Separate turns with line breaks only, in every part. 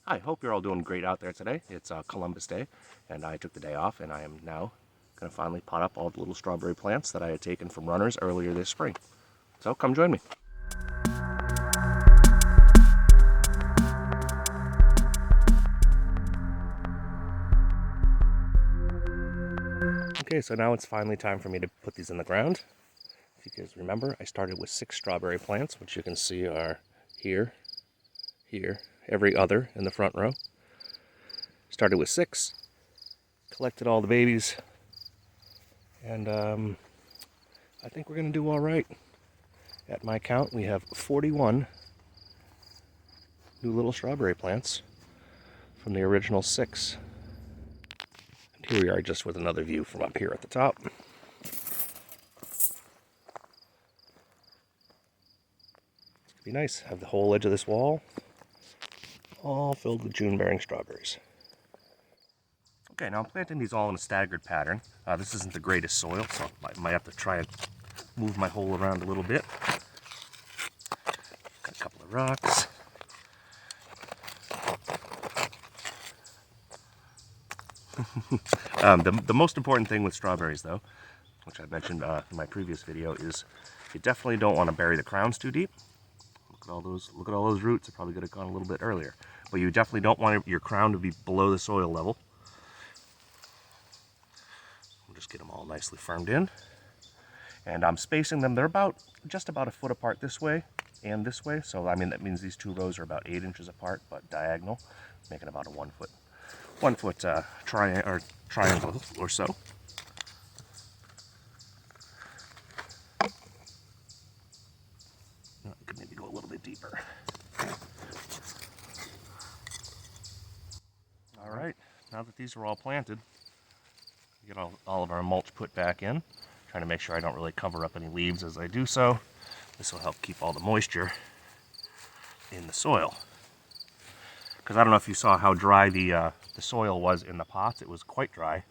Hi, hope you're all doing great out there today. It's Columbus Day, and I took the day off, and I am now going to finally pot up all the little strawberry plants that I had taken from runners earlier this spring. So come join me. Okay, so now it's finally time for me to put these in the ground. If you guys remember, I started with 6 strawberry plants, which you can see are here, every other in the front row. Started with 6, collected all the babies, and I think we're going to do all right. At my count, we have 41 new little strawberry plants from the original 6. And here we are just with another view from up here at the top. It's going to be nice. Have the whole edge of this wall all filled with June-bearing strawberries. Okay, now I'm planting these all in a staggered pattern. This isn't the greatest soil, so I might have to try and move my hole around a little bit. Got a couple of rocks. The most important thing with strawberries, though, which I mentioned in my previous video, is you definitely don't want to bury the crowns too deep. Look at all those roots. I probably could have gone a little bit earlier, but you definitely don't want your crown to be below the soil level. We'll just get them all nicely firmed in, and I'm spacing them. They're just about a foot apart this way and this way. So I mean that means these 2 rows are about 8 inches apart, but diagonal, making about a 1 foot triangle or so. I could maybe go a little bit deeper. All right, now that these are all planted, we get all of our mulch put back in. Trying to make sure I don't really cover up any leaves as I do so. This will help keep all the moisture in the soil. Because I don't know if you saw how dry the soil was in the pots. It was quite dry,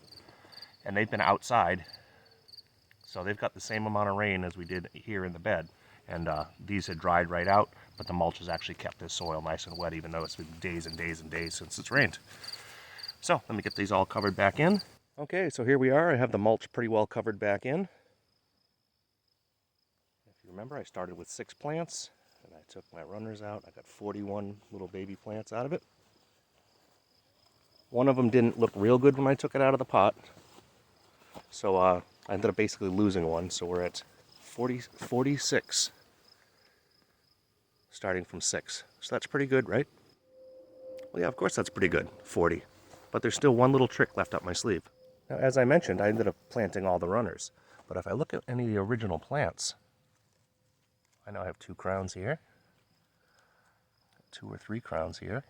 and they've been outside, so they've got the same amount of rain as we did here in the bed, and these had dried right out, but the mulch has actually kept this soil nice and wet, even though it's been days and days and days since it's rained. So let me get these all covered back in. Okay, so here we are. I have the mulch pretty well covered back in. If you remember, I started with 6 plants, and I took my runners out. I got 41 little baby plants out of it. One of them didn't look real good when I took it out of the pot, so I ended up basically losing one. So we're at 46, starting from 6. So that's pretty good, right? Well, yeah, of course that's pretty good, 40. But there's still one little trick left up my sleeve. Now, as I mentioned, I ended up planting all the runners. But if I look at any of the original plants, I now have 2 crowns here, 2 or 3 crowns here.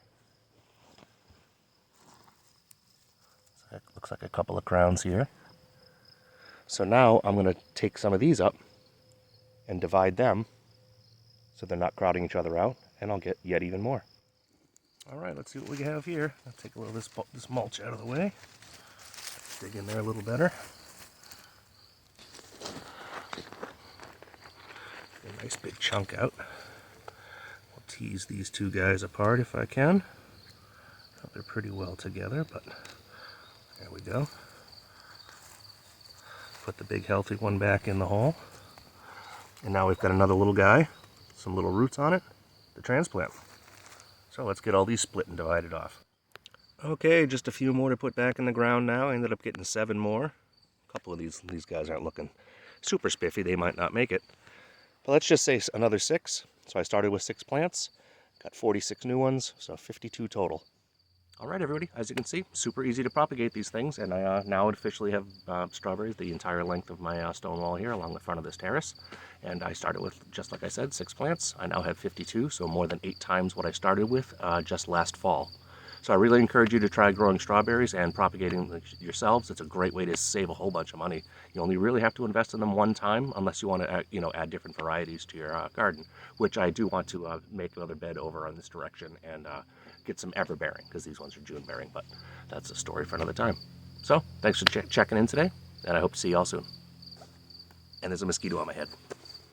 So that looks like a couple of crowns here. So now I'm going to take some of these up and divide them so they're not crowding each other out, and I'll get yet even more. All right, let's see what we have here. I'll take a little of this mulch out of the way. Dig in there a little better. Get a nice big chunk out. We'll tease these 2 guys apart if I can. Oh, they're pretty well together, but there we go. Put the big healthy one back in the hole. And now we've got another little guy, some little roots on it, to transplant. So let's get all these split and divided off. Okay, just a few more to put back in the ground now. I ended up getting 7 more. A couple of these guys aren't looking super spiffy. They might not make it. But let's just say another 6. So I started with 6 plants, got 46 new ones, so 52 total. All right, everybody, as you can see, super easy to propagate these things, and I now officially have strawberries the entire length of my stone wall here along the front of this terrace. And I started with, just like I said, 6 plants. I now have 52, so more than 8 times what I started with just last fall. So I really encourage you to try growing strawberries and propagating them yourselves. It's a great way to save a whole bunch of money. You only really have to invest in them one time, unless you want to, add different varieties to your garden, which I do want to make another bed over on this direction and get some everbearing, because these ones are June bearing, but that's a story for another time. So thanks for checking in today, and I hope to see you all soon. And there's a mosquito on my head.